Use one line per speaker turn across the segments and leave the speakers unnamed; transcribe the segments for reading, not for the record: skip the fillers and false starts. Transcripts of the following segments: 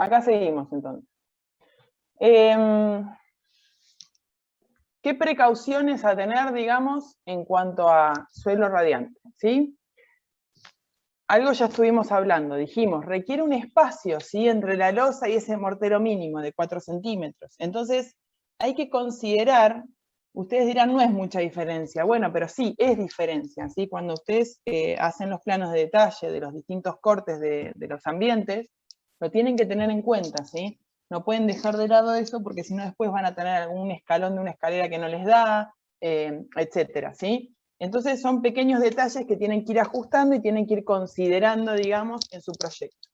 Acá seguimos entonces. ¿Qué precauciones a tener, digamos, en cuanto a suelo radiante? ¿Sí? Algo ya estuvimos hablando, dijimos, requiere un espacio, ¿sí?, entre la losa y ese mortero mínimo de 4 centímetros. Entonces, hay que considerar, ustedes dirán, no es mucha diferencia. Bueno, pero sí, es diferencia, ¿sí? Cuando ustedes hacen los planos de detalle de los distintos cortes de los ambientes, lo tienen que tener en cuenta, ¿sí? No pueden dejar de lado eso, porque si no después van a tener algún escalón de una escalera que no les da, etcétera, ¿sí? Entonces son pequeños detalles que tienen que ir ajustando y tienen que ir considerando, digamos, en su proyecto.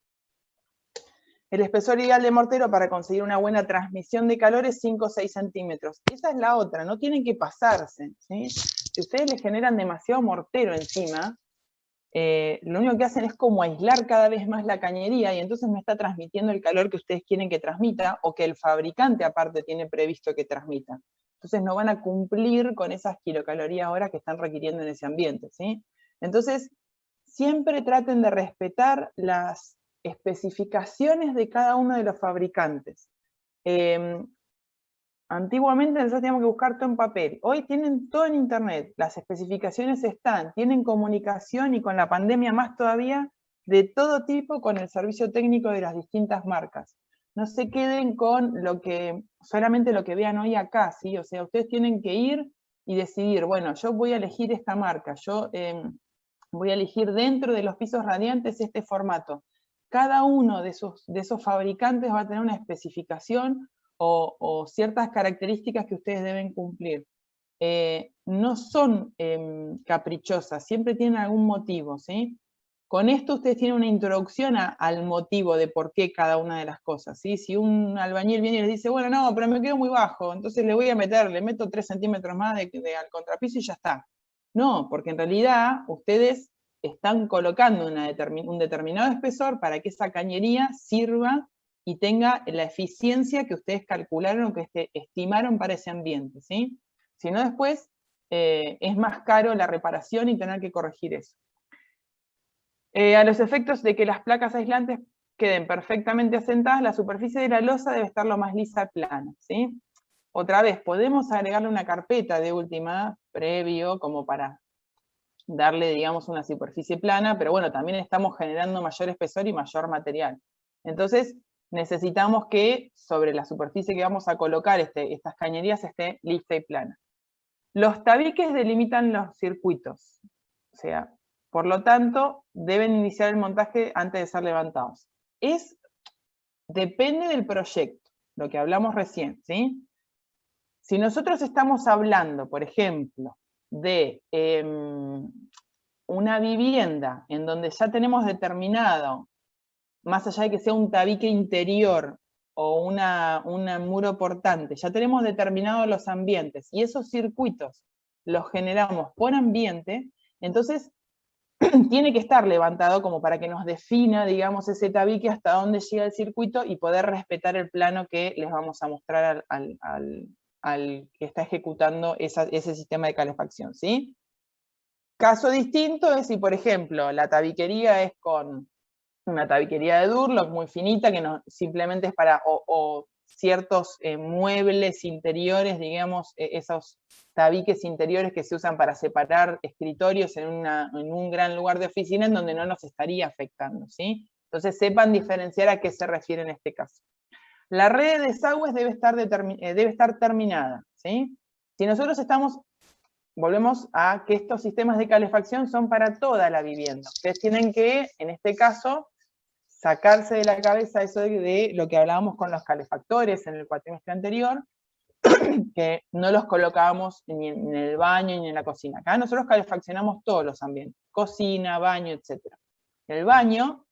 El espesor ideal de mortero para conseguir una buena transmisión de calor es 5 o 6 centímetros. Esa es la otra, no tienen que pasarse, ¿sí? Si ustedes le generan demasiado mortero encima, lo único que hacen es como aislar cada vez más la cañería y entonces no está transmitiendo el calor que ustedes quieren que transmita o que el fabricante aparte tiene previsto que transmita. Entonces no van a cumplir con esas kilocalorías hora que están requiriendo en ese ambiente, ¿sí? Entonces, siempre traten de respetar las especificaciones de cada uno de los fabricantes. Antiguamente nosotros teníamos que buscar todo en papel. Hoy tienen todo en internet, las especificaciones están, tienen comunicación y con la pandemia más todavía, de todo tipo con el servicio técnico de las distintas marcas. No se queden con solamente lo que vean hoy acá, ¿sí? O sea, ustedes tienen que ir y decidir, bueno, yo voy a elegir esta marca, yo voy a elegir dentro de los pisos radiantes este formato. Cada uno de esos fabricantes va a tener una especificación o ciertas características que ustedes deben cumplir. No son caprichosas, siempre tienen algún motivo, ¿sí? Con esto ustedes tienen una introducción al motivo de por qué cada una de las cosas, ¿sí? Si un albañil viene y les dice, bueno, no, pero me quedo muy bajo, entonces le meto 3 centímetros más al contrapiso y ya está. No, porque en realidad ustedes están colocando un determinado espesor para que esa cañería sirva y tenga la eficiencia que ustedes calcularon o que estimaron para ese ambiente, ¿sí? Si no, después es más caro la reparación y tener que corregir eso. A los efectos de que las placas aislantes queden perfectamente asentadas, la superficie de la losa debe estar lo más lisa y plana, ¿sí? Otra vez, podemos agregarle una carpeta de última, previo, como para darle, digamos, una superficie plana, pero bueno, también estamos generando mayor espesor y mayor material. Entonces, necesitamos que sobre la superficie que vamos a colocar estas cañerías esté lisa y plana. Los tabiques delimitan los circuitos, o sea, por lo tanto, deben iniciar el montaje antes de ser levantados. Depende del proyecto, lo que hablamos recién, ¿sí? Si nosotros estamos hablando, por ejemplo, de una vivienda en donde ya tenemos determinado, más allá de que sea un tabique interior o un muro portante, ya tenemos determinados los ambientes y esos circuitos los generamos por ambiente, entonces tiene que estar levantado como para que nos defina, digamos, ese tabique hasta dónde llega el circuito y poder respetar el plano que les vamos a mostrar al que está ejecutando ese sistema de calefacción, ¿sí? Caso distinto es si, por ejemplo, la tabiquería es con una tabiquería de Durlock muy finita, que no, simplemente es para ciertos muebles interiores, digamos, esos tabiques interiores que se usan para separar escritorios en un gran lugar de oficina en donde no nos estaría afectando, ¿sí? Entonces sepan diferenciar a qué se refiere en este caso. La red de desagües debe estar terminada, ¿sí? Si nosotros volvemos a que estos sistemas de calefacción son para toda la vivienda. Ustedes tienen que, en este caso, sacarse de la cabeza eso de lo que hablábamos con los calefactores en el cuatrimestre anterior, que no los colocábamos ni en el baño ni en la cocina. Acá nosotros calefaccionamos todos los ambientes, cocina, baño, etc. El baño,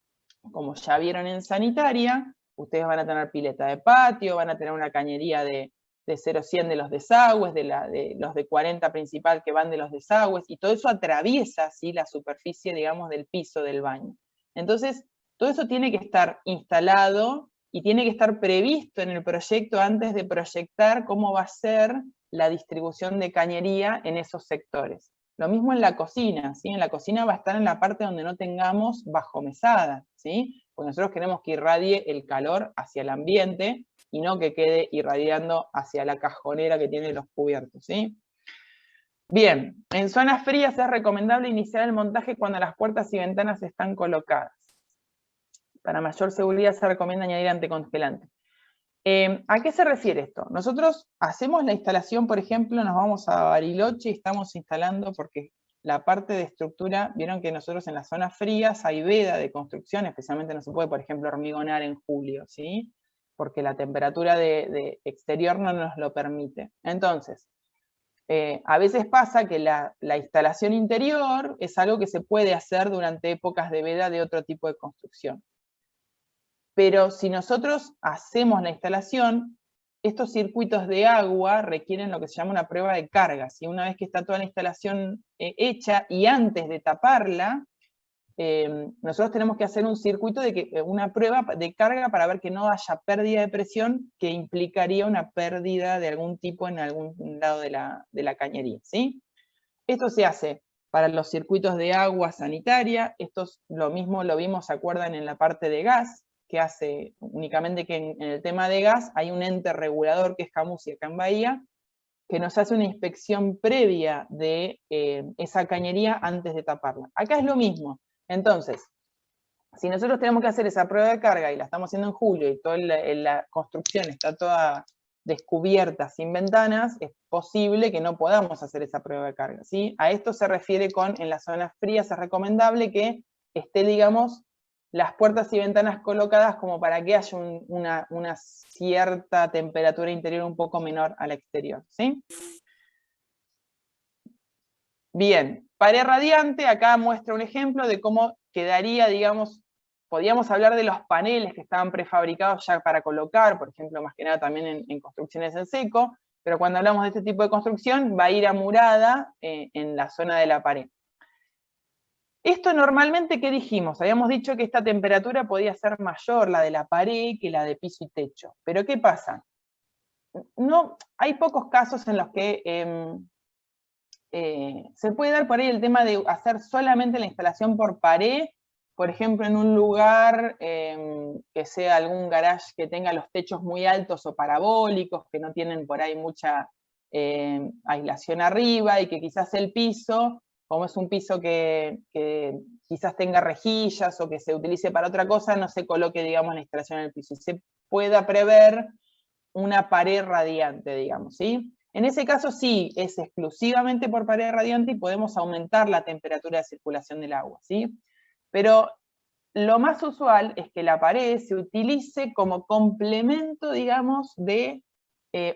como ya vieron en sanitaria, ustedes van a tener pileta de patio, van a tener una cañería de 0-100 de los desagües, de los de 40 principal que van de los desagües, y todo eso atraviesa, ¿sí?, la superficie, digamos, del piso del baño. Entonces, todo eso tiene que estar instalado y tiene que estar previsto en el proyecto antes de proyectar cómo va a ser la distribución de cañería en esos sectores. Lo mismo en la cocina, ¿sí? En la cocina va a estar en la parte donde no tengamos bajomesada, ¿sí? porque nosotros queremos que irradie el calor hacia el ambiente y no que quede irradiando hacia la cajonera que tiene los cubiertos, ¿sí? Bien, en zonas frías es recomendable iniciar el montaje cuando las puertas y ventanas están colocadas. Para mayor seguridad se recomienda añadir anticongelante. ¿A qué se refiere esto? Nosotros hacemos la instalación, por ejemplo, nos vamos a Bariloche y estamos instalando, porque la parte de estructura, vieron que nosotros en las zonas frías hay veda de construcción, especialmente no se puede, por ejemplo, hormigonar en julio, ¿sí? Porque la temperatura de exterior no nos lo permite. Entonces, a veces pasa que la instalación interior es algo que se puede hacer durante épocas de veda de otro tipo de construcción. Pero si nosotros hacemos la instalación, estos circuitos de agua requieren lo que se llama una prueba de carga. Si una vez que está toda la instalación hecha y antes de taparla, nosotros tenemos que hacer un circuito una prueba de carga para ver que no haya pérdida de presión que implicaría una pérdida de algún tipo en algún lado de la cañería, ¿sí? Esto se hace para los circuitos de agua sanitaria. Lo mismo lo vimos, ¿se acuerdan? En la parte de gas, que hace únicamente que en el tema de gas hay un ente regulador que es Camusi acá en Bahía, que nos hace una inspección previa de esa cañería antes de taparla. Acá es lo mismo. Entonces, si nosotros tenemos que hacer esa prueba de carga y la estamos haciendo en julio y toda la construcción está toda descubierta, sin ventanas, es posible que no podamos hacer esa prueba de carga, ¿sí? A esto se refiere con, en las zonas frías es recomendable que esté, digamos, las puertas y ventanas colocadas como para que haya una cierta temperatura interior un poco menor al exterior, ¿sí? Bien, pared radiante, acá muestra un ejemplo de cómo quedaría, digamos, podíamos hablar de los paneles que estaban prefabricados ya para colocar, por ejemplo, más que nada también en construcciones en seco, pero cuando hablamos de este tipo de construcción va a ir amurada en la zona de la pared. Esto normalmente, ¿qué dijimos? Habíamos dicho que esta temperatura podía ser mayor, la de la pared, que la de piso y techo. Pero ¿qué pasa? No, hay pocos casos en los que se puede dar por ahí el tema de hacer solamente la instalación por pared, por ejemplo, en un lugar que sea algún garage que tenga los techos muy altos o parabólicos, que no tienen por ahí mucha aislación arriba y que quizás el piso, como es un piso que quizás tenga rejillas o que se utilice para otra cosa, no se coloque, digamos, la instalación en el piso. Y se pueda prever una pared radiante, digamos, ¿sí? En ese caso sí, es exclusivamente por pared radiante y podemos aumentar la temperatura de circulación del agua, ¿sí? Pero lo más usual es que la pared se utilice como complemento, digamos, de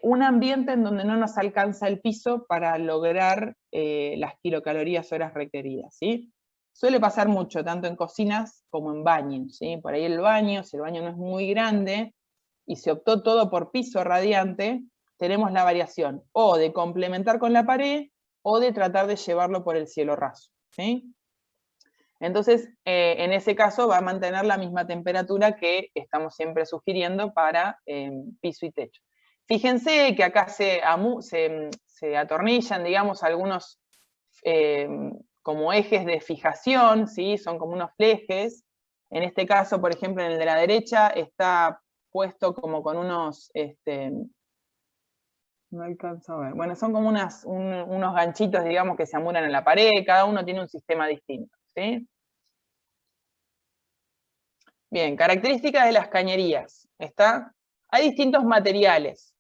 un ambiente en donde no nos alcanza el piso para lograr las kilocalorías horas requeridas, ¿sí? Suele pasar mucho, tanto en cocinas como en baños, ¿sí? Por ahí el baño, si el baño no es muy grande y se optó todo por piso radiante, tenemos la variación o de complementar con la pared o de tratar de llevarlo por el cielo raso, ¿sí? Entonces, en ese caso va a mantener la misma temperatura que estamos siempre sugiriendo para piso y techo. Fíjense que acá se atornillan, digamos, algunos como ejes de fijación, ¿sí? Son como unos flejes. En este caso, por ejemplo, en el de la derecha está puesto como con unos, no alcanzo a ver, bueno, son como unos ganchitos, digamos, que se amuran en la pared, cada uno tiene un sistema distinto, ¿sí? Bien, características de las cañerías, ¿está? Hay distintos materiales.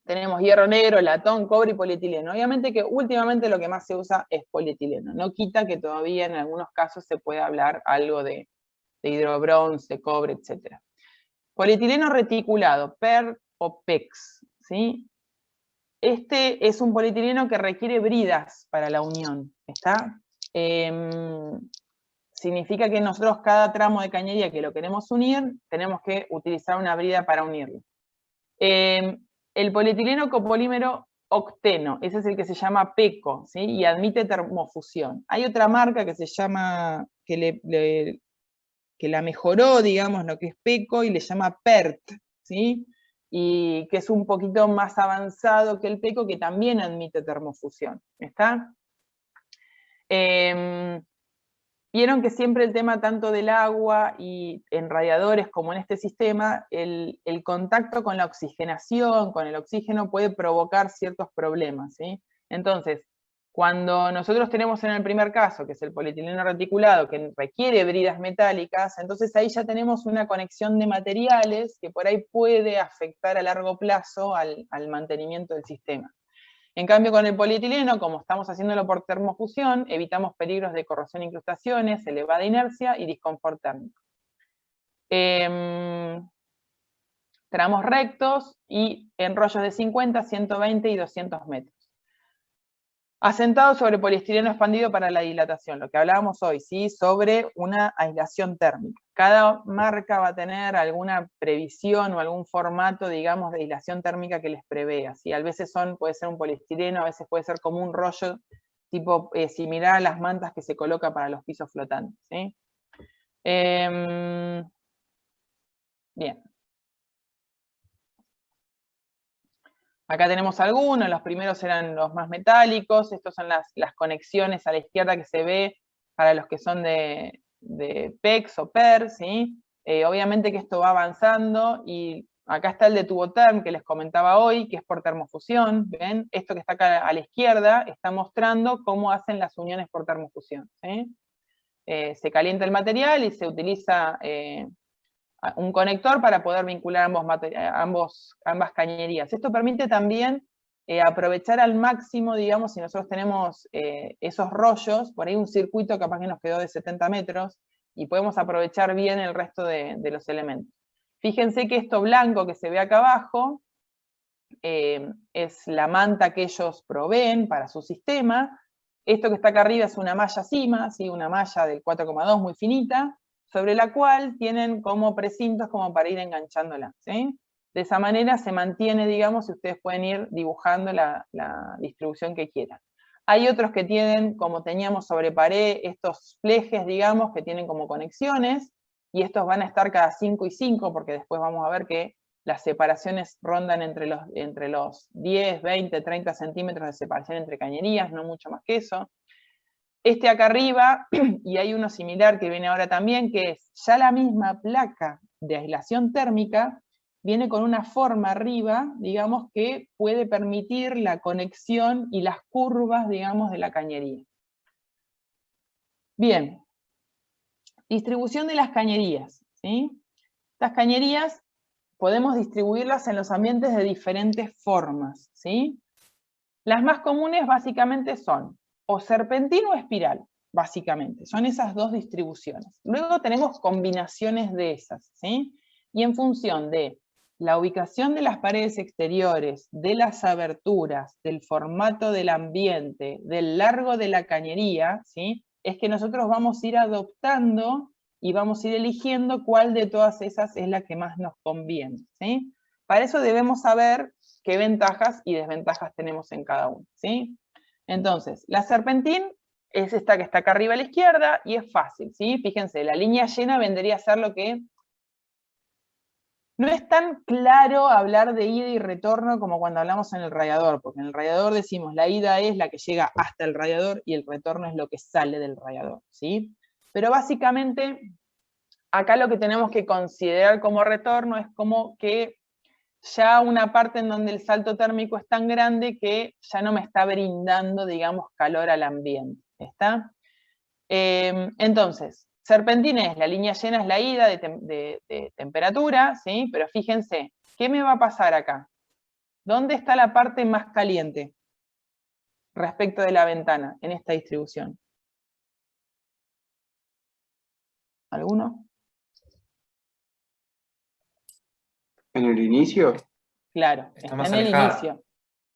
Tenemos hierro negro, latón, cobre y polietileno. Obviamente que últimamente lo que más se usa es polietileno. No quita que todavía en algunos casos se puede hablar algo de hidrobronce, cobre, etc. Polietileno reticulado, PER o PEX, ¿sí? Este es un polietileno que requiere bridas para la unión, ¿está? Significa que nosotros cada tramo de cañería que lo queremos unir, tenemos que utilizar una brida para unirlo. El polietileno copolímero octeno, ese es el que se llama PECO, ¿sí? Y admite termofusión. Hay otra marca que se llama, que la mejoró, digamos, lo que es PECO, y le llama PERT, ¿sí? Y que es un poquito más avanzado que el PECO, que también admite termofusión, ¿está? Vieron que siempre el tema tanto del agua y en radiadores como en este sistema, el contacto con la oxigenación, con el oxígeno, puede provocar ciertos problemas, ¿sí? Entonces, cuando nosotros tenemos en el primer caso, que es el polietileno reticulado, que requiere bridas metálicas, entonces ahí ya tenemos una conexión de materiales que por ahí puede afectar a largo plazo al mantenimiento del sistema. En cambio, con el polietileno, como estamos haciéndolo por termofusión, evitamos peligros de corrosión e incrustaciones, elevada inercia y disconfort térmico. Tramos rectos y en rollos de 50, 120 y 200 metros. Asentado sobre poliestireno expandido para la dilatación, lo que hablábamos hoy, ¿sí? Sobre una aislación térmica. Cada marca va a tener alguna previsión o algún formato, digamos, de aislación térmica que les prevea, ¿sí? A veces puede ser un poliestireno, a veces puede ser como un rollo tipo similar a las mantas que se coloca para los pisos flotantes, ¿sí? Bien. Acá tenemos algunos, los primeros eran los más metálicos, estos son las conexiones a la izquierda que se ve para los que son de PEX o PER, ¿sí? Obviamente que esto va avanzando, y acá está el de Tuboterm que les comentaba hoy, que es por termofusión, ¿ven? Esto que está acá a la izquierda está mostrando cómo hacen las uniones por termofusión, ¿sí? Se calienta el material y se utiliza un conector para poder vincular ambas cañerías. Esto permite también aprovechar al máximo, digamos, si nosotros tenemos esos rollos, por ahí un circuito capaz que nos quedó de 70 metros, y podemos aprovechar bien el resto de los elementos. Fíjense que esto blanco que se ve acá abajo es la manta que ellos proveen para su sistema. Esto que está acá arriba es una malla cima, ¿sí? Una malla del 4,2 muy finita, sobre la cual tienen como precintos como para ir enganchándola, ¿sí? De esa manera se mantiene, digamos, y ustedes pueden ir dibujando la distribución que quieran. Hay otros que tienen, como teníamos sobre pared, estos flejes, digamos, que tienen como conexiones, y estos van a estar cada 5 y 5, porque después vamos a ver que las separaciones rondan entre los 10, 20, 30 centímetros de separación entre cañerías, no mucho más que eso. Este acá arriba, y hay uno similar que viene ahora también, que es ya la misma placa de aislación térmica, viene con una forma arriba, digamos, que puede permitir la conexión y las curvas, digamos, de la cañería. Bien, distribución de las cañerías, ¿sí? Estas cañerías podemos distribuirlas en los ambientes de diferentes formas, ¿sí? Las más comunes básicamente son o serpentina o espiral, básicamente. Son esas dos distribuciones. Luego tenemos combinaciones de esas, ¿sí? Y en función de la ubicación de las paredes exteriores, de las aberturas, del formato del ambiente, del largo de la cañería, ¿sí? Es que nosotros vamos a ir adoptando y vamos a ir eligiendo cuál de todas esas es la que más nos conviene, ¿sí? Para eso debemos saber qué ventajas y desventajas tenemos en cada uno, ¿sí? Entonces, la serpentín es esta que está acá arriba a la izquierda y es fácil, ¿sí? Fíjense, la línea llena vendría a ser lo que... No es tan claro hablar de ida y retorno como cuando hablamos en el radiador, porque en el radiador decimos la ida es la que llega hasta el radiador y el retorno es lo que sale del radiador, ¿sí? Pero básicamente, acá lo que tenemos que considerar como retorno es como que ya una parte en donde el salto térmico es tan grande que ya no me está brindando, digamos, calor al ambiente, ¿está? Entonces, serpentina es la línea llena, es la ida de temperatura, ¿sí? Pero fíjense, ¿qué me va a pasar acá? ¿Dónde está la parte más caliente respecto de la ventana en esta distribución? ¿Alguno?
¿En el inicio?
Claro, está en el inicio.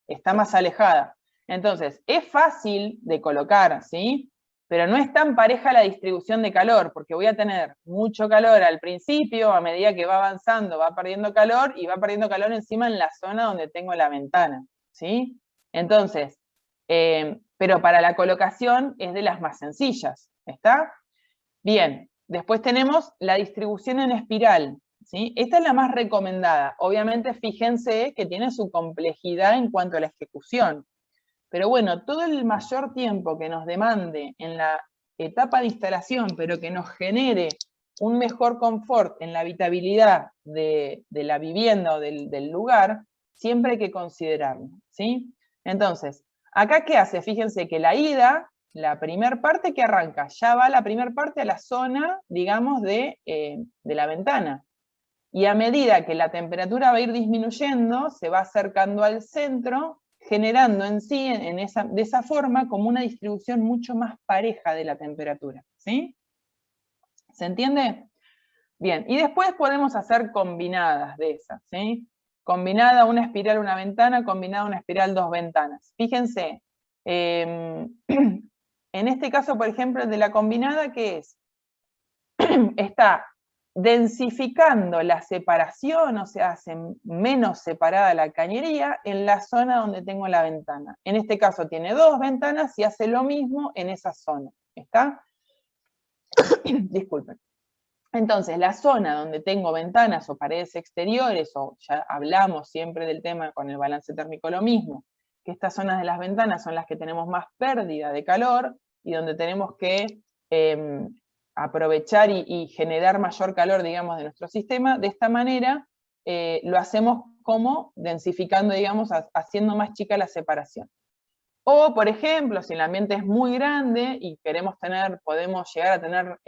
Está más alejada. Entonces, es fácil de colocar, ¿sí? Pero no es tan pareja la distribución de calor, porque voy a tener mucho calor al principio, a medida que va avanzando, va perdiendo calor, y va perdiendo calor encima en la zona donde tengo la ventana, ¿sí? Entonces, pero para la colocación es de las más sencillas, ¿está? Bien, después tenemos la distribución en espiral, ¿sí? Esta es la más recomendada. Obviamente, fíjense que tiene su complejidad en cuanto a la ejecución. Pero bueno, todo el mayor tiempo que nos demande en la etapa de instalación, pero que nos genere un mejor confort en la habitabilidad de la vivienda o del lugar, siempre hay que considerarlo, ¿sí? Entonces, acá ¿qué hace? Fíjense que la ida, la primer parte que arranca, ya va la primer parte a la zona, digamos, de la ventana. Y a medida que la temperatura va a ir disminuyendo, se va acercando al centro, generando en sí, de esa forma, como una distribución mucho más pareja de la temperatura, ¿sí? ¿Se entiende? Bien, y después podemos hacer combinadas de esas, ¿sí? Combinada una espiral, una ventana, combinada una espiral, dos ventanas. Fíjense, en este caso, por ejemplo, el de la combinada, ¿qué es? Está densificando la separación, o sea, hace menos separada la cañería en la zona donde tengo la ventana. En este caso tiene dos ventanas y hace lo mismo en esa zona, ¿está? Disculpen. Entonces, la zona donde tengo ventanas o paredes exteriores, o ya hablamos siempre del tema con el balance térmico lo mismo, que estas zonas de las ventanas son las que tenemos más pérdida de calor y donde tenemos que aprovechar y generar mayor calor, digamos, de nuestro sistema. De esta manera lo hacemos como densificando, digamos, haciendo más chica la separación. O, por ejemplo, si el ambiente es muy grande y podemos llegar a tener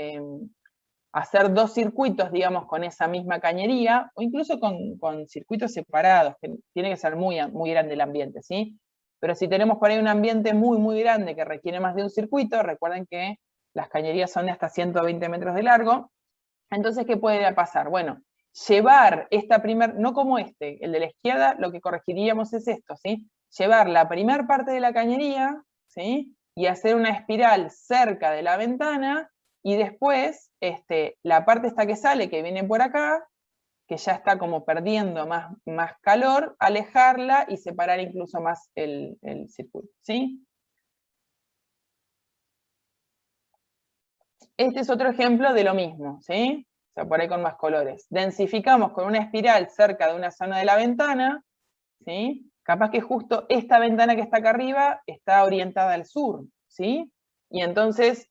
hacer dos circuitos, digamos, con esa misma cañería, o incluso con circuitos separados, que tiene que ser muy, muy grande el ambiente, ¿sí? Pero si tenemos por ahí un ambiente muy, muy grande que requiere más de un circuito, recuerden que las cañerías son de hasta 120 metros de largo, entonces, ¿qué puede pasar? Bueno, llevar no como el de la izquierda, lo que corregiríamos es esto, ¿sí? Llevar la primera parte de la cañería, ¿sí? Y hacer una espiral cerca de la ventana, y después, la parte esta que sale, que viene por acá, que ya está como perdiendo más calor, alejarla y separar incluso más el circuito, ¿sí? Este es otro ejemplo de lo mismo, ¿sí? O sea, por ahí con más colores. Densificamos con una espiral cerca de una zona de la ventana, ¿sí? Capaz que justo esta ventana que está acá arriba está orientada al sur, ¿sí? Y entonces,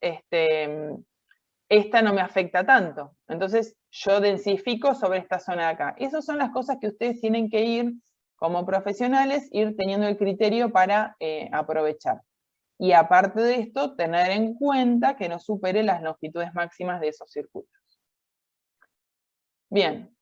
esta no me afecta tanto. Entonces, yo densifico sobre esta zona de acá. Esas son las cosas que ustedes tienen que ir, como profesionales, ir teniendo el criterio para aprovechar. Y aparte de esto, tener en cuenta que no supere las longitudes máximas de esos circuitos. Bien,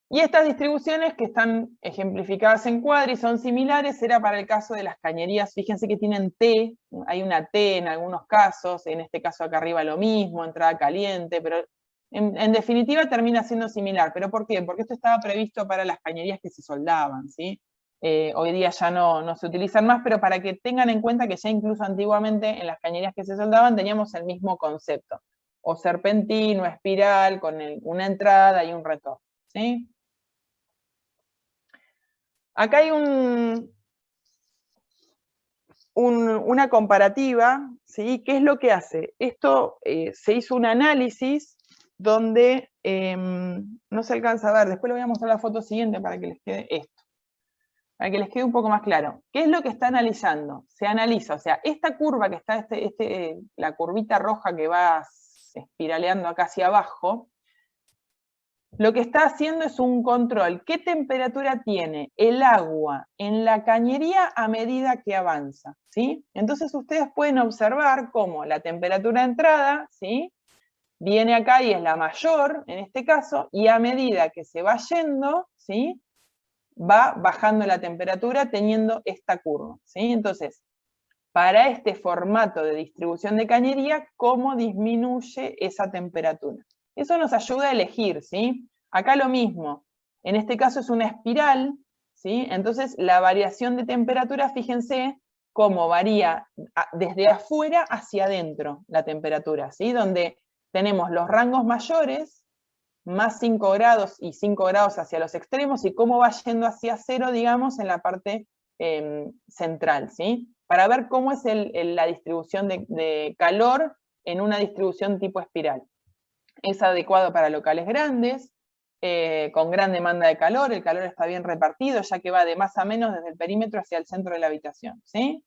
y estas distribuciones que están ejemplificadas en cuadri son similares, era para el caso de las cañerías, fíjense que tienen T, hay una T en algunos casos, en este caso acá arriba lo mismo, entrada caliente, pero en definitiva termina siendo similar. ¿Pero por qué? Porque esto estaba previsto para las cañerías que se soldaban, ¿sí? Hoy día ya no se utilizan más, pero para que tengan en cuenta que ya incluso antiguamente en las cañerías que se soldaban teníamos el mismo concepto, o serpentino, espiral, con una entrada y un retorno, ¿sí? Acá hay una comparativa, ¿sí? ¿Qué es lo que hace? Esto se hizo un análisis donde no se alcanza a ver, después le voy a mostrar la foto siguiente para que les quede esto, para que les quede un poco más claro. ¿Qué es lo que está analizando? Se analiza, o sea, esta curva que está, la curvita roja que va espiraleando acá hacia abajo, lo que está haciendo es un control. ¿Qué temperatura tiene el agua en la cañería a medida que avanza? ¿Sí? Entonces ustedes pueden observar cómo la temperatura de entrada, ¿sí? Viene acá y es la mayor, en este caso, y a medida que se va yendo, ¿sí? Va bajando la temperatura teniendo esta curva, ¿sí? Entonces, para este formato de distribución de cañería, ¿cómo disminuye esa temperatura? Eso nos ayuda a elegir, ¿sí? Acá lo mismo, en este caso es una espiral, ¿sí? Entonces la variación de temperatura, fíjense cómo varía desde afuera hacia adentro la temperatura, ¿sí? Donde tenemos los rangos mayores, más 5 grados y 5 grados hacia los extremos, y cómo va yendo hacia cero, digamos, en la parte central, ¿sí? Para ver cómo es la distribución de calor en una distribución tipo espiral. Es adecuado para locales grandes, con gran demanda de calor, el calor está bien repartido, ya que va de más a menos desde el perímetro hacia el centro de la habitación, ¿sí?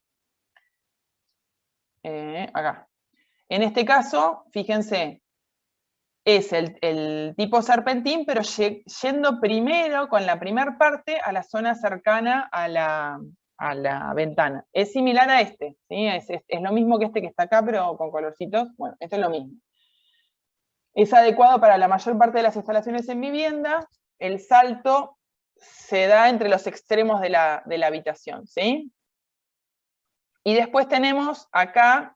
Acá. En este caso, fíjense, es el tipo serpentín, pero yendo primero con la primera parte a la zona cercana a la ventana. Es similar a este, ¿sí? Es lo mismo que este que está acá, pero con colorcitos. Bueno, esto es lo mismo. Es adecuado para la mayor parte de las instalaciones en vivienda. El salto se da entre los extremos de la habitación, ¿sí? Y después tenemos acá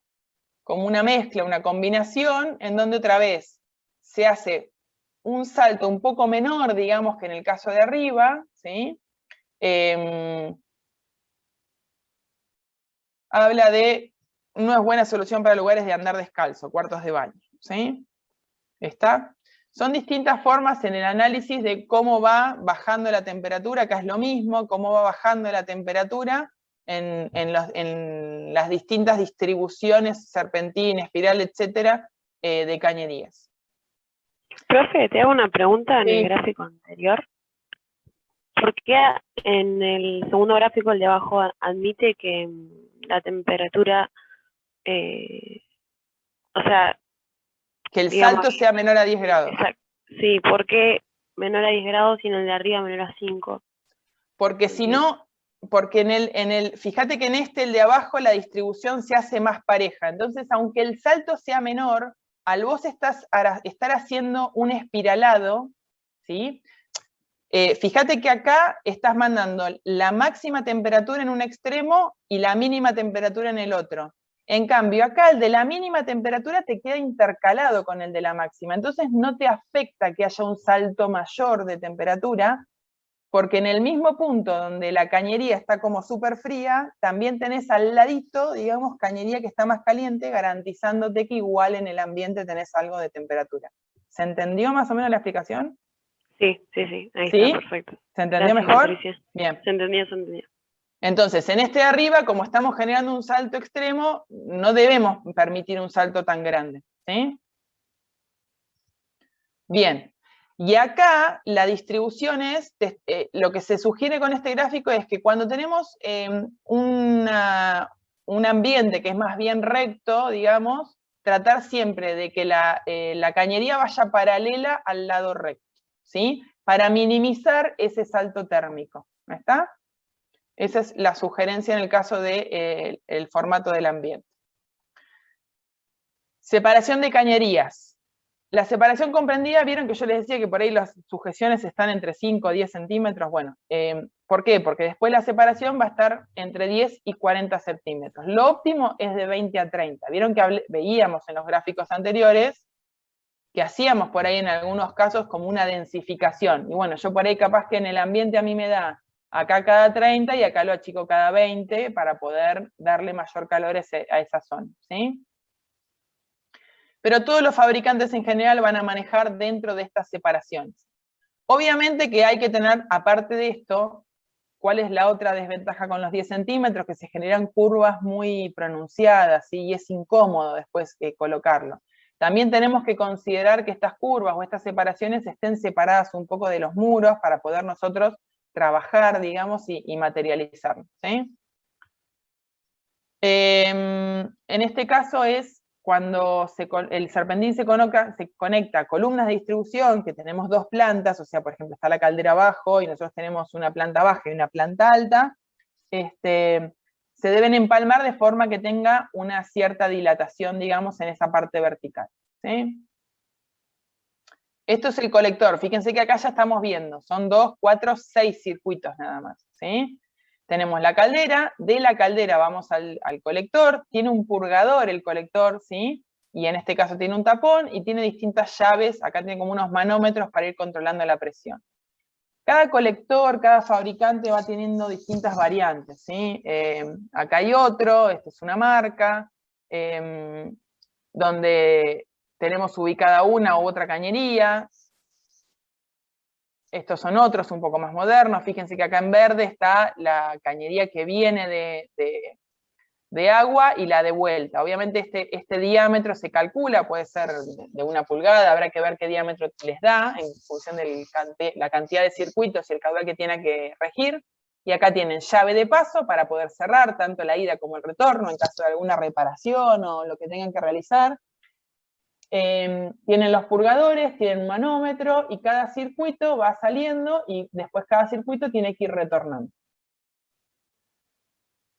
como una mezcla, una combinación, en donde otra vez se hace un salto un poco menor, digamos, que en el caso de arriba, ¿sí? Habla de, no es buena solución para lugares de andar descalzo, cuartos de baño, ¿sí? ¿Está? Son distintas formas en el análisis de cómo va bajando la temperatura, acá es lo mismo, cómo va bajando la temperatura en las distintas distribuciones, serpentín, espiral, etcétera, de cañerías.
Profe, te hago una pregunta en el
Sí.
gráfico anterior. ¿Por qué en el segundo gráfico, el de abajo, admite que la temperatura, o sea,
Que el
digamos,
salto sea menor a 10 grados.
exacto, sí, ¿por qué menor a 10 grados y en el de arriba menor a 5?
Porque si no, porque fíjate que en el de abajo, la distribución se hace más pareja. Entonces, aunque el salto sea menor, al vos estar haciendo un espiralado, ¿sí? Fíjate que acá estás mandando la máxima temperatura en un extremo y la mínima temperatura en el otro. En cambio, acá el de la mínima temperatura te queda intercalado con el de la máxima. Entonces no te afecta que haya un salto mayor de temperatura, porque en el mismo punto donde la cañería está como súper fría, también tenés al ladito, digamos, cañería que está más caliente, garantizándote que igual en el ambiente tenés algo de temperatura. ¿Se entendió más o menos la explicación?
Sí, ahí
¿Sí?
está, perfecto.
¿Se entendió
Gracias,
mejor?
Patricia.
Bien.
Se entendió.
Entonces, en este de arriba, como estamos generando un salto extremo, no debemos permitir un salto tan grande, ¿sí? Bien. Y acá la distribución es, lo que se sugiere con este gráfico es que cuando tenemos un ambiente que es más bien recto, digamos, tratar siempre de que la cañería vaya paralela al lado recto, ¿sí? Para minimizar ese salto térmico, ¿no está? Esa es la sugerencia en el caso del formato del ambiente. Separación de cañerías. La separación comprendida, vieron que yo les decía que por ahí las sujeciones están entre 5 o 10 centímetros. Bueno, ¿por qué? Porque después la separación va a estar entre 10 y 40 centímetros. Lo óptimo es de 20 a 30. Vieron que veíamos en los gráficos anteriores que hacíamos por ahí en algunos casos como una densificación. Y bueno, yo por ahí capaz que en el ambiente a mí me da acá cada 30 y acá lo achico cada 20 para poder darle mayor calor a esa zona, ¿sí? Pero todos los fabricantes en general van a manejar dentro de estas separaciones. Obviamente que hay que tener, aparte de esto, ¿cuál es la otra desventaja con los 10 centímetros? Que se generan curvas muy pronunciadas, ¿sí? Y es incómodo después colocarlo. También tenemos que considerar que estas curvas o estas separaciones estén separadas un poco de los muros para poder nosotros trabajar, digamos, y materializarlo, ¿sí? En este caso es cuando el serpentín se conecta a columnas de distribución, que tenemos dos plantas, o sea, por ejemplo, está la caldera abajo y nosotros tenemos una planta baja y una planta alta, se deben empalmar de forma que tenga una cierta dilatación, digamos, en esa parte vertical, ¿sí? Esto es el colector, fíjense que acá ya estamos viendo, son 2, 4, 6 circuitos nada más, ¿sí? Tenemos la caldera, de la caldera vamos al colector, tiene un purgador el colector, ¿sí? Y en este caso tiene un tapón y tiene distintas llaves, acá tiene como unos manómetros para ir controlando la presión. Cada colector, cada fabricante va teniendo distintas variantes, ¿sí? Acá hay otro, esta es una marca, donde tenemos ubicada una u otra cañería. Estos son otros un poco más modernos. Fíjense que acá en verde está la cañería que viene de agua y la de vuelta. Obviamente este diámetro se calcula, puede ser de 1 pulgada, habrá que ver qué diámetro les da en función de la cantidad de circuitos y el caudal que tiene que regir. Y acá tienen llave de paso para poder cerrar tanto la ida como el retorno en caso de alguna reparación o lo que tengan que realizar. Tienen los purgadores, tienen un manómetro y cada circuito va saliendo y después cada circuito tiene que ir retornando.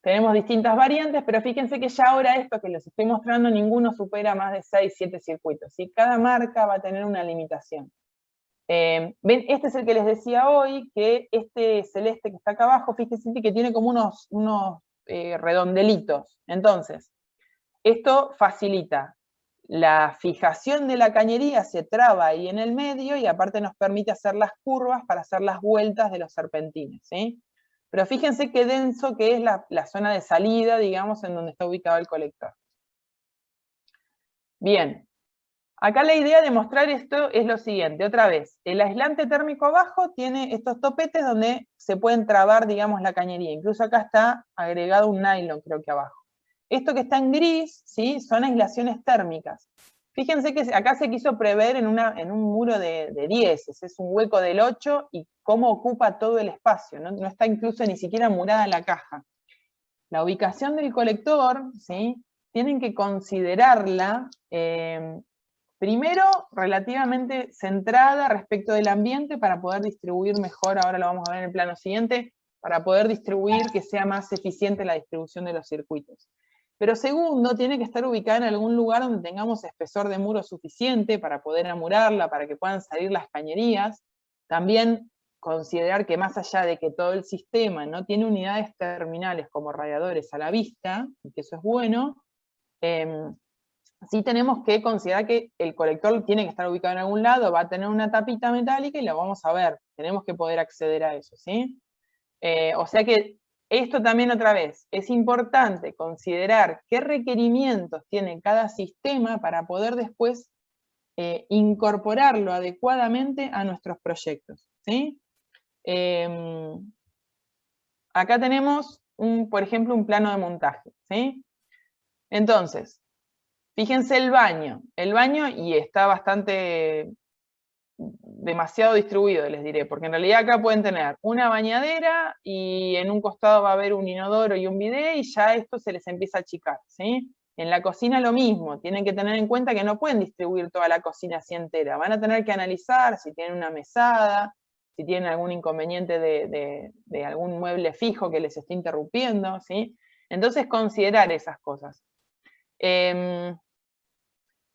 Tenemos distintas variantes, pero fíjense que ya ahora esto que les estoy mostrando, ninguno supera más de 6, 7 circuitos. ¿Sí? Cada marca va a tener una limitación. Ven, este es el que les decía hoy, que este celeste que está acá abajo, fíjense que tiene como unos redondelitos. Entonces, esto facilita la fijación de la cañería, se traba ahí en el medio y aparte nos permite hacer las curvas para hacer las vueltas de los serpentines, ¿sí? Pero fíjense qué denso que es la zona de salida, digamos, en donde está ubicado el colector. Bien, acá la idea de mostrar esto es lo siguiente, otra vez, el aislante térmico abajo tiene estos topetes donde se pueden trabar, digamos, la cañería, incluso acá está agregado un nylon, creo que abajo. Esto que está en gris, ¿sí? Son aislaciones térmicas. Fíjense que acá se quiso prever en un muro de 10, es un hueco del 8 y cómo ocupa todo el espacio, ¿no? No está incluso ni siquiera murada la caja. La ubicación del colector, ¿sí? Tienen que considerarla, primero, relativamente centrada respecto del ambiente para poder distribuir mejor, ahora lo vamos a ver en el plano siguiente, para poder distribuir que sea más eficiente la distribución de los circuitos. Pero segundo, tiene que estar ubicada en algún lugar donde tengamos espesor de muro suficiente para poder amurarla, para que puedan salir las cañerías. También considerar que más allá de que todo el sistema no tiene unidades terminales como radiadores a la vista, y que eso es bueno, sí tenemos que considerar que el colector tiene que estar ubicado en algún lado, va a tener una tapita metálica y la vamos a ver. Tenemos que poder acceder a eso, ¿sí? O sea que esto también otra vez, es importante considerar qué requerimientos tiene cada sistema para poder después incorporarlo adecuadamente a nuestros proyectos, ¿sí? Acá tenemos, por ejemplo, un plano de montaje, ¿sí? Entonces, fíjense el baño, y está bastante demasiado distribuido, les diré, porque en realidad acá pueden tener una bañadera y en un costado va a haber un inodoro y un bidet y ya esto se les empieza a achicar, ¿sí? En la cocina lo mismo, tienen que tener en cuenta que no pueden distribuir toda la cocina así entera, van a tener que analizar si tienen una mesada, si tienen algún inconveniente de algún mueble fijo que les esté interrumpiendo, ¿sí? Entonces considerar esas cosas.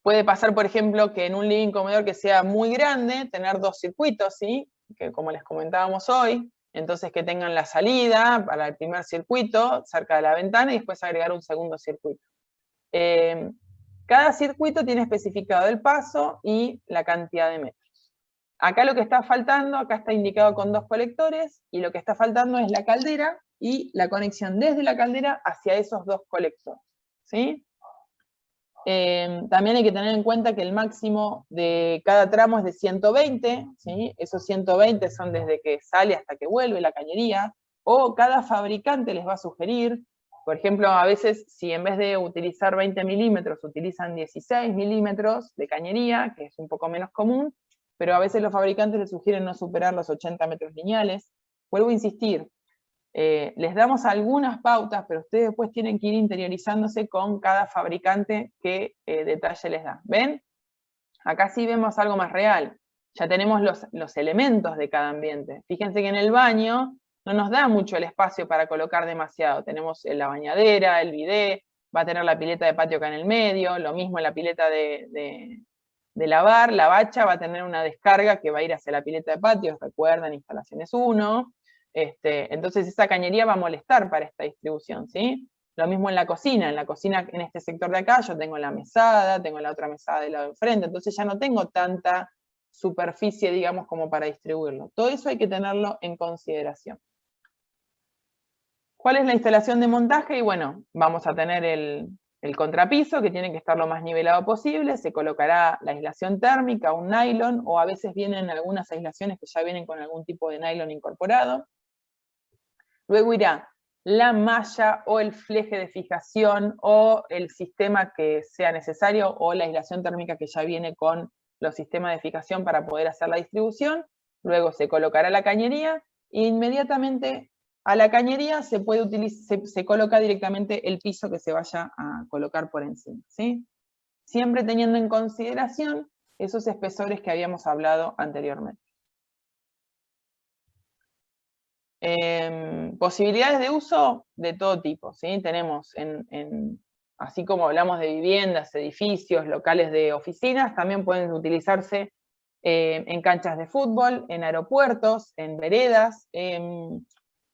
Puede pasar, por ejemplo, que en un living comedor que sea muy grande, tener 2 circuitos, ¿sí? Que como les comentábamos hoy, entonces que tengan la salida para el primer circuito cerca de la ventana y después agregar un segundo circuito. Cada circuito tiene especificado el paso y la cantidad de metros. Acá lo que está faltando, acá está indicado con 2 colectores, y lo que está faltando es la caldera y la conexión desde la caldera hacia esos 2 colectores, ¿sí? También hay que tener en cuenta que el máximo de cada tramo es de 120, ¿sí? Esos 120 son desde que sale hasta que vuelve la cañería, o cada fabricante les va a sugerir, por ejemplo, a veces si en vez de utilizar 20 milímetros utilizan 16 milímetros de cañería, que es un poco menos común, pero a veces los fabricantes les sugieren no superar los 80 metros lineales. Vuelvo a insistir, les damos algunas pautas, pero ustedes después tienen que ir interiorizándose con cada fabricante qué detalle les da. ¿Ven? Acá sí vemos algo más real. Ya tenemos los elementos de cada ambiente. Fíjense que en el baño no nos da mucho el espacio para colocar demasiado. Tenemos la bañadera, el bidet, va a tener la pileta de patio acá en el medio, lo mismo en la pileta de lavar, la bacha va a tener una descarga que va a ir hacia la pileta de patio, recuerdan, instalaciones 1. Entonces esa cañería va a molestar para esta distribución, ¿sí? Lo mismo en la cocina, en este sector de acá yo tengo la mesada, tengo la otra mesada del lado de enfrente, entonces ya no tengo tanta superficie, digamos, como para distribuirlo. Todo eso hay que tenerlo en consideración. ¿Cuál es la instalación de montaje? Y bueno, vamos a tener el contrapiso, que tiene que estar lo más nivelado posible, se colocará la aislación térmica, un nylon, o a veces vienen algunas aislaciones que ya vienen con algún tipo de nylon incorporado. Luego irá la malla o el fleje de fijación o el sistema que sea necesario o la aislación térmica que ya viene con los sistemas de fijación para poder hacer la distribución. Luego se colocará la cañería e inmediatamente a la cañería se puede utilizar, se coloca directamente el piso que se vaya a colocar por encima, ¿sí? Siempre teniendo en consideración esos espesores que habíamos hablado anteriormente. Posibilidades de uso de todo tipo, ¿sí? Tenemos, así como hablamos de viviendas, edificios, locales de oficinas, también pueden utilizarse en canchas de fútbol, en aeropuertos, en veredas. En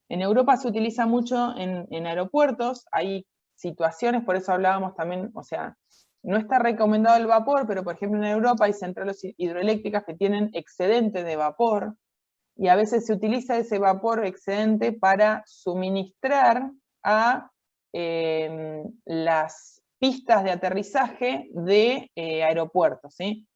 Europa se utiliza mucho en aeropuertos, hay situaciones, por eso hablábamos también, o sea, no está recomendado el vapor, pero por ejemplo en Europa hay centrales hidroeléctricas que tienen excedente de vapor, y a veces se utiliza ese vapor excedente para suministrar a las pistas de aterrizaje de aeropuertos, ¿sí?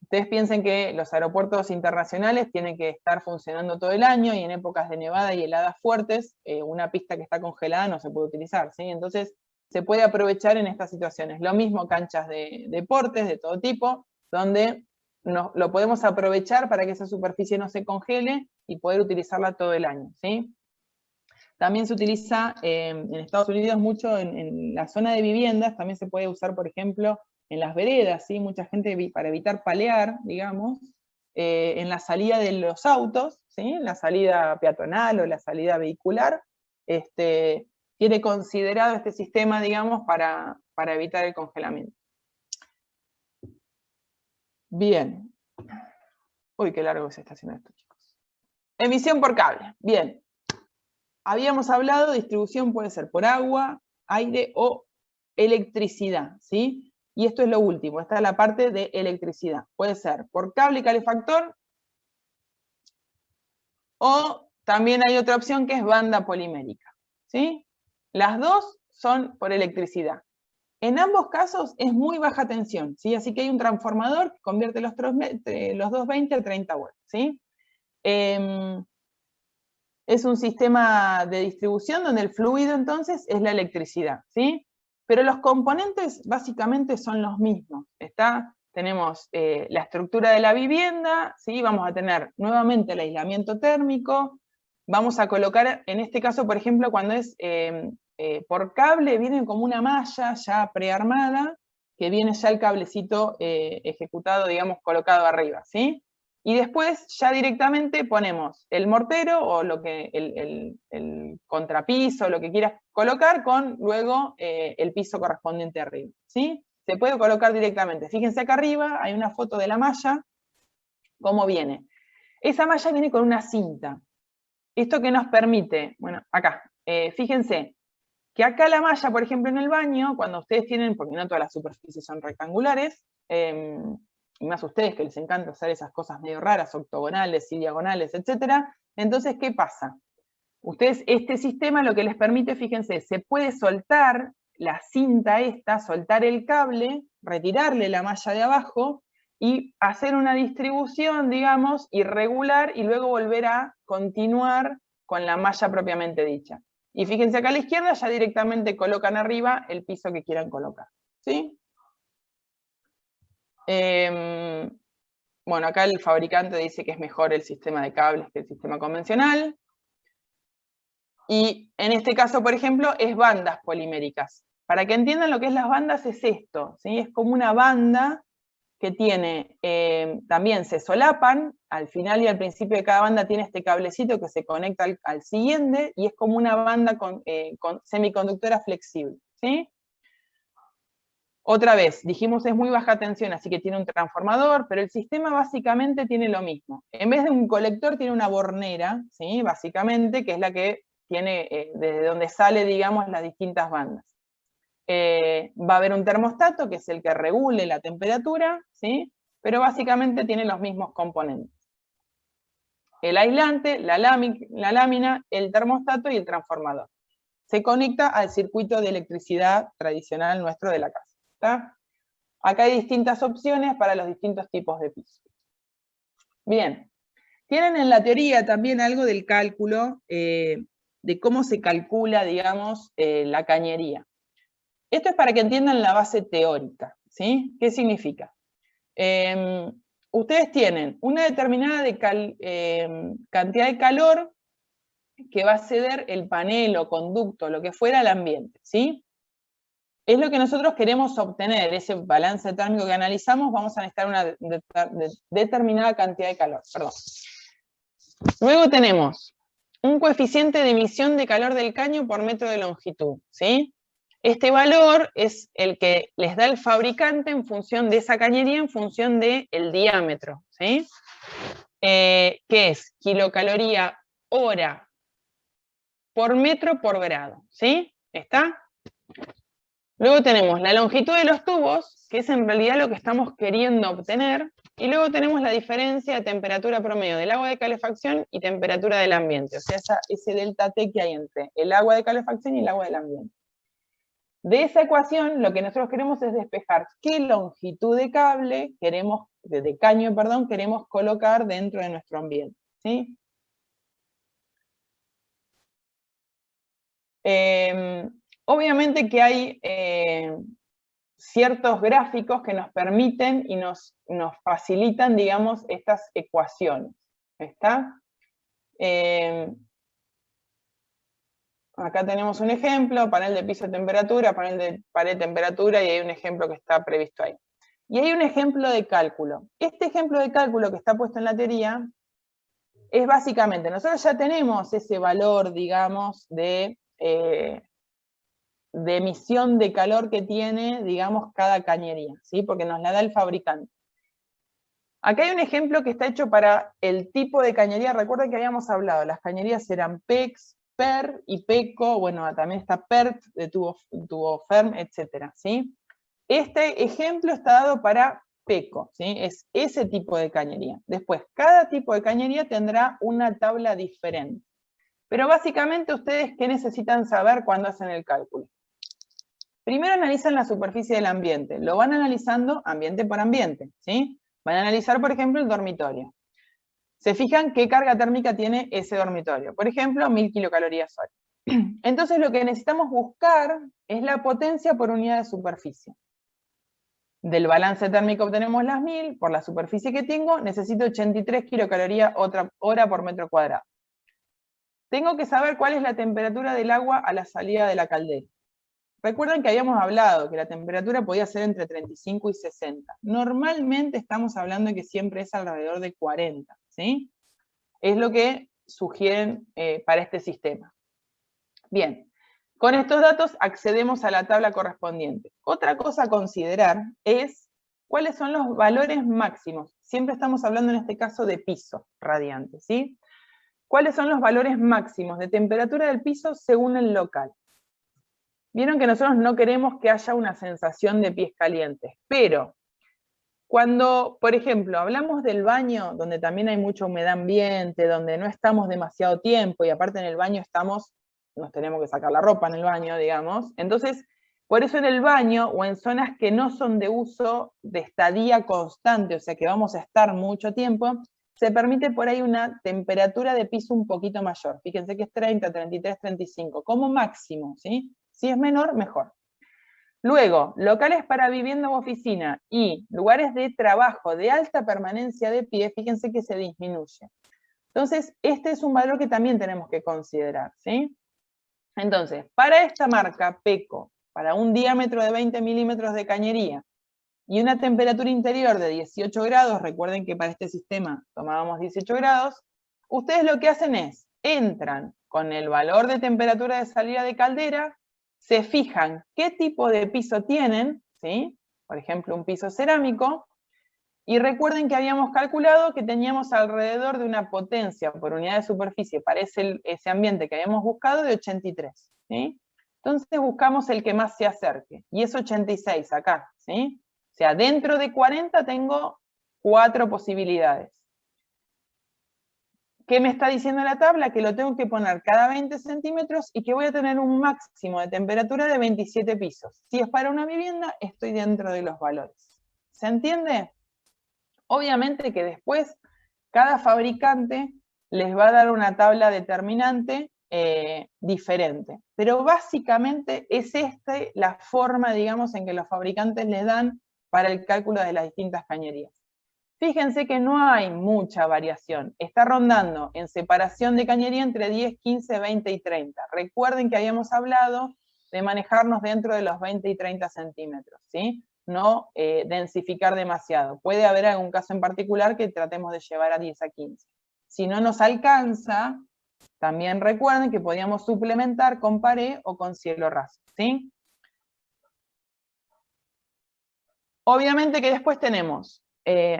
Ustedes piensen que los aeropuertos internacionales tienen que estar funcionando todo el año, y en épocas de nevada y heladas fuertes, una pista que está congelada no se puede utilizar, ¿sí? Entonces se puede aprovechar en estas situaciones. Lo mismo canchas de deportes de todo tipo, donde lo podemos aprovechar para que esa superficie no se congele y poder utilizarla todo el año, ¿sí? También se utiliza en Estados Unidos mucho en la zona de viviendas, también se puede usar, por ejemplo, en las veredas, ¿sí? Mucha gente, para evitar palear, digamos, en la salida de los autos, ¿sí? En la salida peatonal o la salida vehicular, tiene considerado este sistema, digamos, para evitar el congelamiento. Bien. Uy, qué largo se está haciendo esto, chicos. Emisión por cable. Bien. Habíamos hablado, distribución puede ser por agua, aire o electricidad, ¿sí? Y esto es lo último, esta es la parte de electricidad. Puede ser por cable y calefactor, o también hay otra opción que es banda polimérica, ¿sí? Las dos son por electricidad. En ambos casos es muy baja tensión, ¿sí? Así que hay un transformador que convierte los 220 a 30 volts, ¿sí? Es un sistema de distribución donde el fluido entonces es la electricidad, ¿sí? Pero los componentes básicamente son los mismos. Tenemos la estructura de la vivienda, ¿sí? Vamos a tener nuevamente el aislamiento térmico, vamos a colocar, en este caso, por ejemplo, cuando es por cable, viene como una malla ya prearmada, que viene ya el cablecito ejecutado, digamos, colocado arriba, ¿sí? Y después ya directamente ponemos el mortero o el contrapiso, lo que quieras colocar, con luego el piso correspondiente arriba, ¿sí? Se puede colocar directamente. Fíjense acá arriba, hay una foto de la malla, cómo viene. Esa malla viene con una cinta. ¿Esto qué nos permite? Bueno, acá, fíjense, que acá la malla, por ejemplo, en el baño, cuando ustedes tienen, porque no todas las superficies son rectangulares, y más ustedes que les encanta hacer esas cosas medio raras, octogonales y diagonales, etc. Entonces, ¿qué pasa? Ustedes, este sistema lo que les permite, fíjense, se puede soltar la cinta esta, soltar el cable, retirarle la malla de abajo y hacer una distribución, digamos, irregular, y luego volver a continuar con la malla propiamente dicha. Y fíjense acá a la izquierda, ya directamente colocan arriba el piso que quieran colocar, ¿sí? Bueno, acá el fabricante dice que es mejor el sistema de cables que el sistema convencional. Y en este caso, por ejemplo, es bandas poliméricas. Para que entiendan lo que es las bandas, es esto, ¿sí? Es como una banda que tiene, también se solapan, al final y al principio de cada banda tiene este cablecito que se conecta al siguiente, y es como una banda con semiconductora flexible, ¿sí? Otra vez, dijimos es muy baja tensión, así que tiene un transformador, pero el sistema básicamente tiene lo mismo. En vez de un colector tiene una bornera, ¿sí? Básicamente, que es la que tiene, desde donde sale, digamos, las distintas bandas. Va a haber un termostato, que es el que regule la temperatura, ¿sí? Pero básicamente tiene los mismos componentes. El aislante, la lámina, el termostato y el transformador. Se conecta al circuito de electricidad tradicional nuestro de la casa. ¿Está? Acá hay distintas opciones para los distintos tipos de piso. Bien, tienen en la teoría también algo del cálculo, de cómo se calcula, digamos, la cañería. Esto es para que entiendan la base teórica, ¿sí? ¿Qué significa? Ustedes tienen una determinada cantidad de calor que va a ceder el panel o conducto, lo que fuera, al ambiente, ¿sí? Es lo que nosotros queremos obtener, ese balance térmico que analizamos, vamos a necesitar una determinada cantidad de calor, perdón. Luego tenemos un coeficiente de emisión de calor del caño por metro de longitud, ¿sí? Este valor es el que les da el fabricante en función de esa cañería, en función del diámetro, ¿sí? Que es kilocaloría hora por metro por grado, ¿sí? ¿Está? Luego tenemos la longitud de los tubos, que es en realidad lo que estamos queriendo obtener, y luego tenemos la diferencia de temperatura promedio del agua de calefacción y temperatura del ambiente, o sea, ese delta T que hay entre el agua de calefacción y el agua del ambiente. De esa ecuación, lo que nosotros queremos es despejar qué longitud de cable queremos, de caño, perdón, queremos colocar dentro de nuestro ambiente, ¿sí? Obviamente que hay ciertos gráficos que nos permiten y nos facilitan, digamos, estas ecuaciones. ¿Está? Acá tenemos un ejemplo, panel de piso de temperatura, panel de pared de temperatura, y hay un ejemplo que está previsto ahí. Y hay un ejemplo de cálculo. Este ejemplo de cálculo que está puesto en la teoría es básicamente, nosotros ya tenemos ese valor, digamos, de emisión de calor que tiene, digamos, cada cañería, ¿sí? Porque nos la da el fabricante. Acá hay un ejemplo que está hecho para el tipo de cañería. Recuerden que habíamos hablado, las cañerías eran PEX, PER y PECO, bueno, también está PERT, de tubo FERM, etc. ¿sí? Este ejemplo está dado para PECO, ¿sí? Es ese tipo de cañería. Después, cada tipo de cañería tendrá una tabla diferente. Pero básicamente, ¿ustedes qué necesitan saber cuando hacen el cálculo? Primero analizan la superficie del ambiente. Lo van analizando ambiente por ambiente, ¿sí? Van a analizar, por ejemplo, el dormitorio. Se fijan qué carga térmica tiene ese dormitorio. Por ejemplo, 1000 kilocalorías hora. Entonces lo que necesitamos buscar es la potencia por unidad de superficie. Del balance térmico obtenemos las 1000, por la superficie que tengo, necesito 83 kilocalorías hora por metro cuadrado. Tengo que saber cuál es la temperatura del agua a la salida de la caldera. Recuerden que habíamos hablado que la temperatura podía ser entre 35 y 60. Normalmente estamos hablando de que siempre es alrededor de 40, ¿sí? Es lo que sugieren para este sistema. Bien, con estos datos accedemos a la tabla correspondiente. Otra cosa a considerar es cuáles son los valores máximos. Siempre estamos hablando en este caso de piso radiante, ¿sí? ¿Cuáles son los valores máximos de temperatura del piso según el local? Vieron que nosotros no queremos que haya una sensación de pies calientes, pero cuando, por ejemplo, hablamos del baño, donde también hay mucha humedad ambiente, donde no estamos demasiado tiempo, y aparte en el baño nos tenemos que sacar la ropa en el baño, digamos, entonces, por eso en el baño, o en zonas que no son de uso de estadía constante, o sea que vamos a estar mucho tiempo, se permite por ahí una temperatura de piso un poquito mayor. Fíjense que es 30, 33, 35, como máximo, ¿sí? Si es menor, mejor. Luego, locales para vivienda u oficina y lugares de trabajo de alta permanencia de pie, fíjense que se disminuye. Entonces, este es un valor que también tenemos que considerar, ¿sí? Entonces, para esta marca, PECO, para un diámetro de 20 milímetros de cañería y una temperatura interior de 18 grados, recuerden que para este sistema tomábamos 18 grados, ustedes lo que hacen es, entran con el valor de temperatura de salida de caldera, se fijan qué tipo de piso tienen, ¿sí? Por ejemplo, un piso cerámico, y recuerden que habíamos calculado que teníamos alrededor de una potencia por unidad de superficie para ese ambiente que habíamos buscado de 83, ¿sí? Entonces buscamos el que más se acerque, y es 86 acá, ¿sí? O sea, dentro de 40 tengo 4 posibilidades. ¿Qué me está diciendo la tabla? Que lo tengo que poner cada 20 centímetros y que voy a tener un máximo de temperatura de 27 pisos. Si es para una vivienda, estoy dentro de los valores. ¿Se entiende? Obviamente que después cada fabricante les va a dar una tabla determinante diferente. Pero básicamente es la forma, digamos, en que los fabricantes les dan para el cálculo de las distintas cañerías. Fíjense que no hay mucha variación. Está rondando en separación de cañería entre 10, 15, 20 y 30. Recuerden que habíamos hablado de manejarnos dentro de los 20 y 30 centímetros, ¿sí? No densificar demasiado. Puede haber algún caso en particular que tratemos de llevar a 10 a 15. Si no nos alcanza, también recuerden que podíamos suplementar con pared o con cielo raso, ¿sí? Obviamente que después tenemos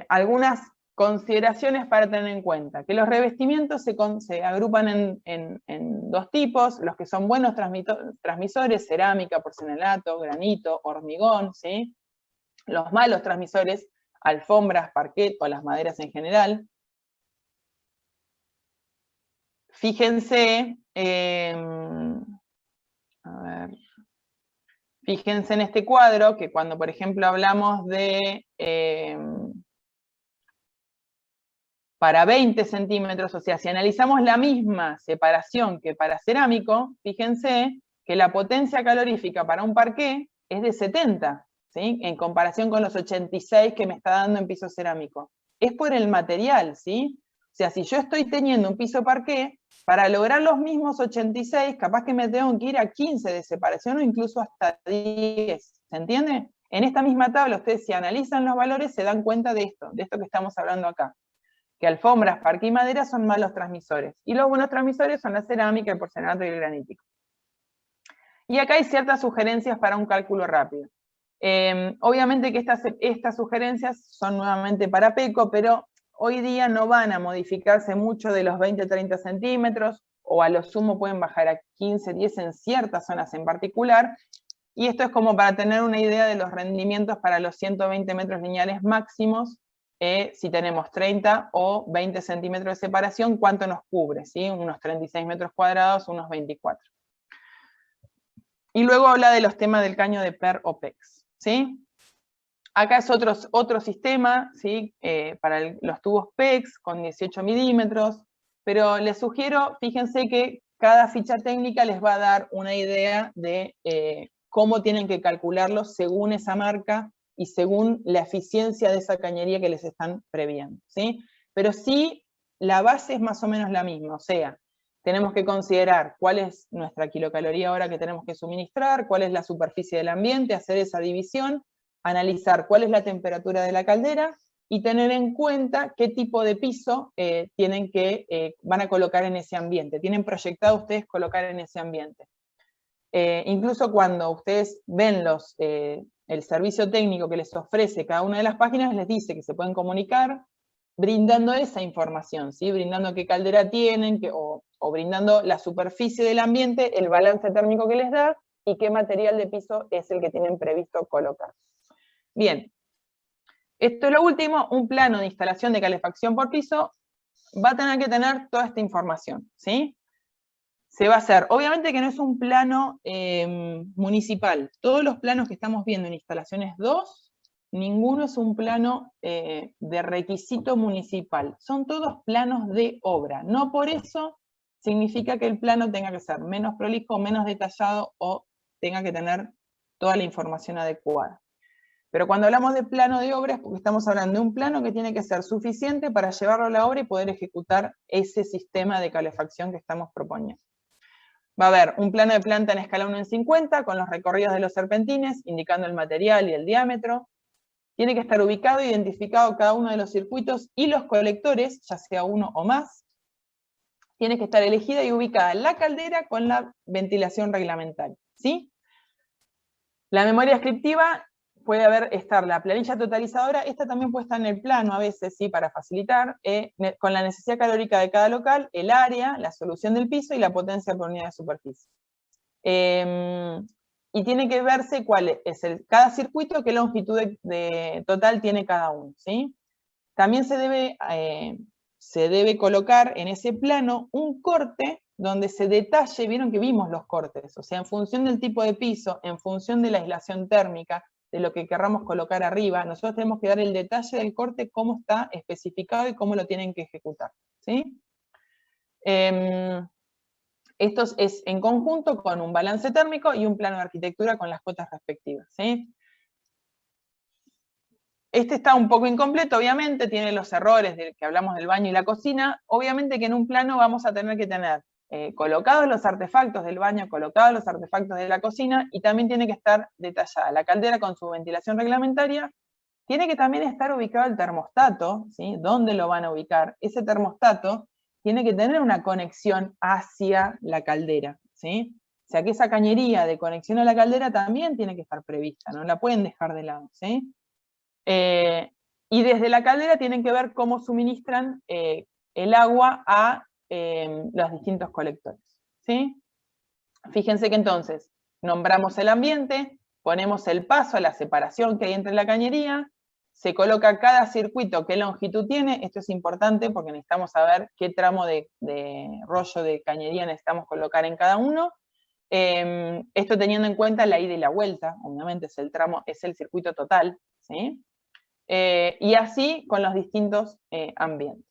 algunas consideraciones para tener en cuenta, que los revestimientos se agrupan en dos tipos, los que son buenos transmisores, cerámica, porcelanato, granito, hormigón, ¿sí? Los malos transmisores, alfombras, parquet o las maderas en general. Fíjense, fíjense en este cuadro que cuando, por ejemplo, hablamos de para 20 centímetros, o sea, si analizamos la misma separación que para cerámico, fíjense que la potencia calorífica para un parqué es de 70, ¿sí? En comparación con los 86 que me está dando en piso cerámico. Es por el material, ¿sí? O sea, si yo estoy teniendo un piso parqué, para lograr los mismos 86, capaz que me tengo que ir a 15 de separación o incluso hasta 10, ¿se entiende? En esta misma tabla, ustedes si analizan los valores se dan cuenta de esto que estamos hablando acá. Que alfombras, parqué y madera son malos transmisores. Y los buenos transmisores son la cerámica, el porcelanato y el granítico. Y acá hay ciertas sugerencias para un cálculo rápido. Obviamente que estas sugerencias son nuevamente para PECO, pero hoy día no van a modificarse mucho de los 20-30 centímetros, o a lo sumo pueden bajar a 15-10 en ciertas zonas en particular, y esto es como para tener una idea de los rendimientos para los 120 metros lineales máximos, si tenemos 30 o 20 centímetros de separación, ¿cuánto nos cubre? ¿Sí? Unos 36 metros cuadrados, unos 24. Y luego habla de los temas del caño de PER o PEX, ¿sí? Acá es otro sistema, ¿sí? Para los tubos PEX con 18 milímetros, pero les sugiero, fíjense que cada ficha técnica les va a dar una idea de cómo tienen que calcularlo según esa marca y según la eficiencia de esa cañería que les están previendo, ¿sí? Pero sí, la base es más o menos la misma, o sea, tenemos que considerar cuál es nuestra kilocaloría hora que tenemos que suministrar, cuál es la superficie del ambiente, hacer esa división, analizar cuál es la temperatura de la caldera y tener en cuenta qué tipo de piso van a colocar en ese ambiente, tienen proyectado ustedes colocar en ese ambiente. Incluso cuando ustedes ven el servicio técnico que les ofrece cada una de las páginas, les dice que se pueden comunicar brindando esa información, ¿sí? Brindando qué caldera tienen, o brindando la superficie del ambiente, el balance térmico que les da, y qué material de piso es el que tienen previsto colocar. Bien, esto es lo último, un plano de instalación de calefacción por piso va a tener que tener toda esta información, ¿sí? Se va a hacer, obviamente que no es un plano municipal, todos los planos que estamos viendo en instalaciones 2, ninguno es un plano de requisito municipal, son todos planos de obra, no por eso significa que el plano tenga que ser menos prolijo, menos detallado o tenga que tener toda la información adecuada. Pero cuando hablamos de plano de obra es porque estamos hablando de un plano que tiene que ser suficiente para llevarlo a la obra y poder ejecutar ese sistema de calefacción que estamos proponiendo. Va a haber un plano de planta en escala 1:50 con los recorridos de los serpentines, indicando el material y el diámetro. Tiene que estar ubicado e identificado cada uno de los circuitos y los colectores, ya sea uno o más. Tiene que estar elegida y ubicada la caldera con la ventilación reglamentaria, ¿sí? La memoria descriptiva puede estar la planilla totalizadora, esta también puede estar en el plano a veces, ¿sí? Para facilitar, con la necesidad calórica de cada local, el área, la solución del piso y la potencia por unidad de superficie. Y tiene que verse cuál es cada circuito, qué longitud total tiene cada uno, ¿sí? También se debe colocar en ese plano un corte donde se detalle, vieron que vimos los cortes, o sea, en función del tipo de piso, en función de la aislación térmica, de lo que querramos colocar arriba, nosotros tenemos que dar el detalle del corte, cómo está especificado y cómo lo tienen que ejecutar, ¿sí? Esto es en conjunto con un balance térmico y un plano de arquitectura con las cotas respectivas, ¿sí? Este está un poco incompleto, obviamente, tiene los errores de que hablamos del baño y la cocina. Obviamente que en un plano vamos a tener que tener colocados los artefactos del baño, colocados los artefactos de la cocina, y también tiene que estar detallada la caldera con su ventilación reglamentaria. Tiene que también estar ubicado el termostato, ¿sí? ¿Dónde lo van a ubicar? Ese termostato tiene que tener una conexión hacia la caldera, ¿sí? O sea que esa cañería de conexión a la caldera también tiene que estar prevista, no la pueden dejar de lado, ¿sí? Y desde la caldera tienen que ver cómo suministran el agua a los distintos colectores, ¿sí? Fíjense que entonces nombramos el ambiente, ponemos el paso a la separación que hay entre la cañería, se coloca cada circuito, qué longitud tiene. Esto es importante porque necesitamos saber qué tramo de rollo de cañería necesitamos colocar en cada uno. Esto teniendo en cuenta la ida y la vuelta, obviamente es el tramo, es el circuito total, ¿sí? Y así con los distintos ambientes.